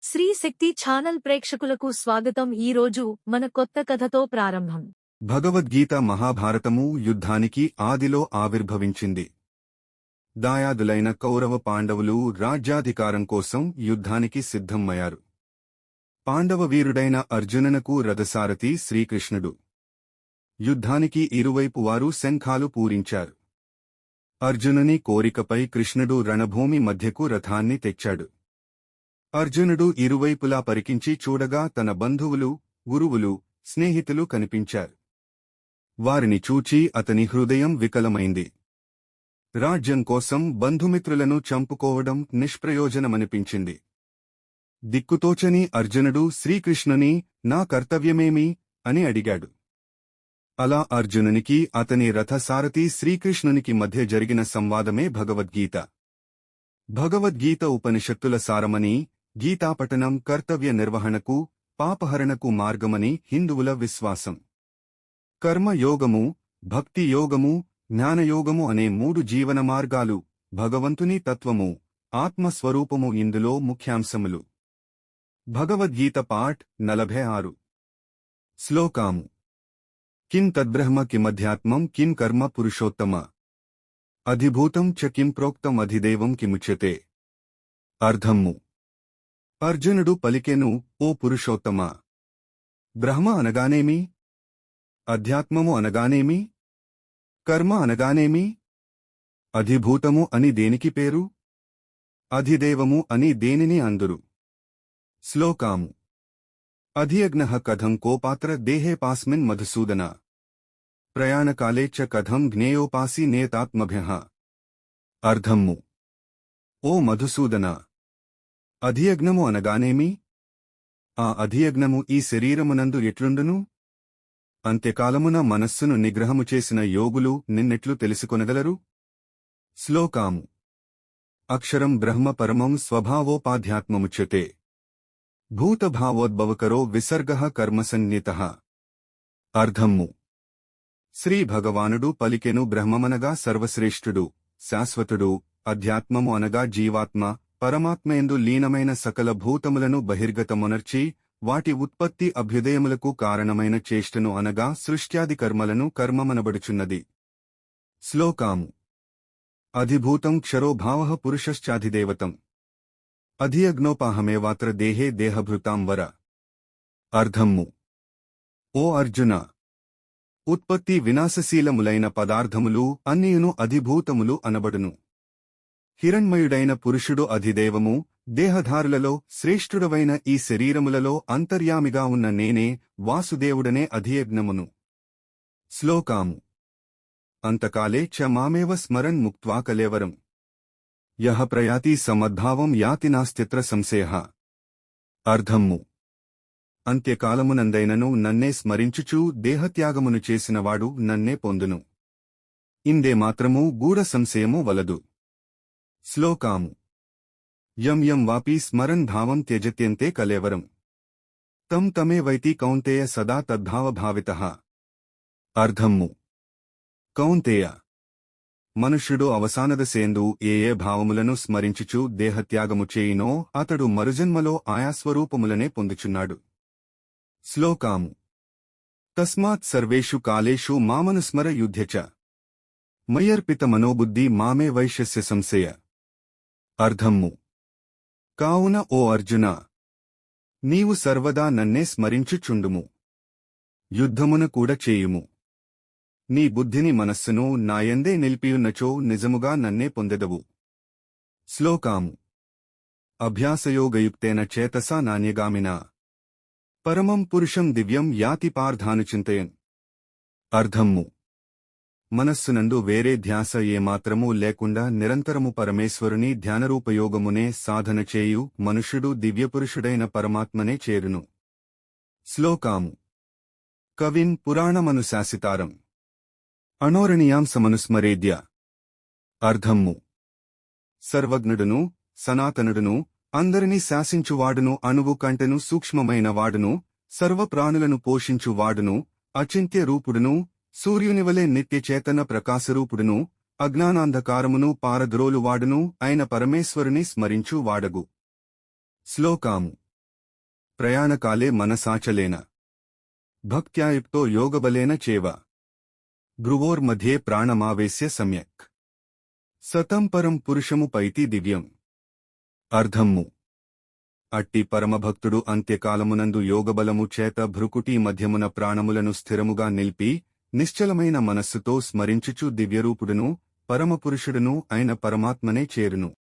శ్రీ శక్తి channel ప్రేక్షకులకు స్వాగతం. ఈరోజు మన కొత్త కథతో ప్రారంభం. భగవద్గీత మహాభారతము యుద్ధానికి ఆదిలో ఆవిర్భవించింది. దాయాదులైన కౌరవ పాండవులు రాజ్యాధికారం కోసం యుద్ధానికి సిద్ధమయ్యారు. పాండవ వీరుడైన అర్జుననకు రథసారథి శ్రీకృష్ణుడు. యుద్ధానికి ఇరువైపు వారు శంఖాలు పూరించారు. అర్జునుని కోరికపై కృష్ణుడు రణభూమి మధ్యకు రథాన్ని తెచ్చాడు. అర్జునుడు ఇరువైపులా పరికించి చూడగా తన బంధువులు, గురువులు, స్నేహితులు కనిపించారు. వారిని చూచి అతని హృదయం వికలమైంది. రాజ్యం కోసం బంధుమిత్రులను చంపుకోవడం నిష్ప్రయోజనమనిపించింది. దిక్కుతోచని అర్జునుడు శ్రీకృష్ణుని నా కర్తవ్యమేమి అని అడిగాడు. అలా అర్జునునికి అతని రథసారథి శ్రీకృష్ణునికి మధ్య జరిగిన సంవాదమే భగవద్గీత. భగవద్గీత ఉపనిషత్తుల సారమని, గీతాపఠనం కర్తవ్య నిర్వహణకు, పాపహరణకు మార్గమని హిందువుల విశ్వాసం. కర్మయోగము, భక్తి యోగము, జ్ఞానయోగము అనే మూడు జీవన మార్గాలు, భగవంతుని తత్వము, ఆత్మస్వరూపము ఇందులో ముఖ్యాంశములు. భగవద్గీత పాఠ్ 46. శ్లోకాము. కిం తద్బ్రహ్మ కిమధ్యాత్మం కిం కర్మ పురుషోత్తమ అధిభూతం చ కిం ప్రోక్తం అధిదేవం కిముచ్యతే. అర్థము. అర్జునుడు పలికెను, ఓ పురుషోత్తమా! బ్రహ్మ అనగానేమి? అధ్యాత్మము అనగానేమి? కర్మ అనగానేమి? అధిభూతము అని దేనికి పేరు? అధిదేవము అని దేనిని అందురు? శ్లోకాము. అధియజ్ఞః కథం కోపాత్ర దేహేపాస్మిన్ మధుసూదన ప్రయాణకాలే చ కథం జ్ఞేయోపాసి నేతాత్మభ్యః. అర్థము. ఓ మధుసూదన! అధియజ్ఞము అనగానేమి? ఆ అధియజ్ఞము ఈ శరీరమునందు ఎట్లుండును? అంత్యకాలమున మనస్సును నిగ్రహము చేసిన యోగులు నిన్నెట్లు తెలుసుకొనగలరు? శ్లోకాము. అక్షరం బ్రహ్మ పరమం స్వభావోపాధ్యాత్మముచ్యతే భూతభావోద్భవకరో విసర్గః కర్మసన్నితః. అర్థము. శ్రీ భగవానుడు పలికెను, బ్రహ్మమనగా సర్వశ్రేష్ఠుడు, శాశ్వతుడు, అధ్యాత్మము అనగా జీవాత్మ, పరమాత్మయందు లీనమైన సకల భూతములను బహిర్గతమునర్చి వాటి ఉత్పత్తి అభ్యుదయములకు కారణమైన చేష్టను అనగా సృష్ట్యాది కర్మలను కర్మమనబడుచున్నది. శ్లోకాము. అధిభూతం క్షరోభావః పురుషశ్చాధిదేవతం అధియజ్ఞోపాహమేవాత్ర దేహే దేహభృతాం వర. అర్థము. ఓ అర్జున! ఉత్పత్తి వినాశశీలములైన పదార్థములు అన్నియును అధిభూతములు అనబడును. హిరణ్మయుడైన పురుషుడు అధిదేవము, దేహధారులలో శ్రేష్ఠుడవైన ఈ శరీరములలో అంతర్యామిగా ఉన్న నేనే వాసుదేవుడనే అధియజ్ఞమును. శ్లోకాము. అంతకాలే చ మామేవ స్మరన్ ముక్త్వా కలేవరం యః ప్రయాతి సమద్భావం యాతి నాస్త్యత్ర సంశయః. అర్థము. అంత్యకాలమునందైనను నన్నే స్మరించుచూ దేహత్యాగమును చేసినవాడు నన్నే పొందును. ఇందే మాత్రమూ గూఢ సంశయము వలదు. శ్లోకాము. యం యం వాపి స్మరన్ భావం త్యజత్యంతే కలేవరం తం తమేవైతి కౌంతేయ సదా తద్భావభావితః. అర్థము. కౌంతేయ! మనుష్యుడు అవసానదశేందు ఏ ఏ భావములను స్మరించుచు దేహత్యాగము చేయినో అతడు మరుజన్మలో ఆయా స్వరూపములనే పొందుచున్నాడు. శ్లోకాము. తస్మాత్ సర్వేషు కాలేషు మామనుస్మర యుధ్య చ మయ్యర్పిత మనోబుద్ధి మామే వైశ్యస్య సంశయ. అర్థము. కావున ఓ అర్జున! నీవు సర్వదా నన్నే స్మరించుచుండుము. యుద్ధమున కూడా చేయుము. నీ బుద్ధిని మనస్సును నాయందే నిలిపియున్నచో నిజముగా నన్నే పొందెదవు. శ్లోకాము. అభ్యాసయోగయుక్తేన చేతసా నాన్యగామినా పరమం పురుషం దివ్యం యాతి పార్థానుచింతయన్. అర్థము. మనస్సునందు వేరే ధ్యాస ఏమాత్రమూ లేకుండా నిరంతరము పరమేశ్వరుని ధ్యానరూపయోగమునే సాధన చేయు మనుష్యుడు దివ్యపురుషుడైన పరమాత్మనే చేరును. శ్లోకాము. కవిన్ పురాణమనుశాసితారం అణోరణీయాంసమనుస్మరేద్య. అర్థము. సర్వజ్ఞుడును, సనాతనుడును, అందరినీ శాసించువాడును, అణువు కంటెను సూక్ష్మమైన వాడును, సర్వప్రాణులను పోషించువాడును, అచింత్య రూపుడును, సూర్యునివలే నిత్యచేతన ప్రకాశరూపుడును, అజ్ఞానాంధకారమును పారద్రోలువాడును అయిన పరమేశ్వరుని స్మరించు వాడగు. శ్లోకాము. ప్రయాణకాలే మనసాచలేన భక్త్యాయుక్తో యోగబలేన చేవ భ్రువోర్మధ్యే ప్రాణమావేశ్య సమ్యక్ సతం పరం పురుషము పైతి దివ్యం. అర్థము: అట్టి పరమభక్తుడు అంత్యకాలమునందు యోగబలము చేత భృకుటి మధ్యమున ప్రాణములను స్థిరముగా నిలిపి నిశ్చలమైన మనస్సుతో స్మరించుచు దివ్యరూపుడును పరమపురుషుడును అయిన పరమాత్మనే చేరును.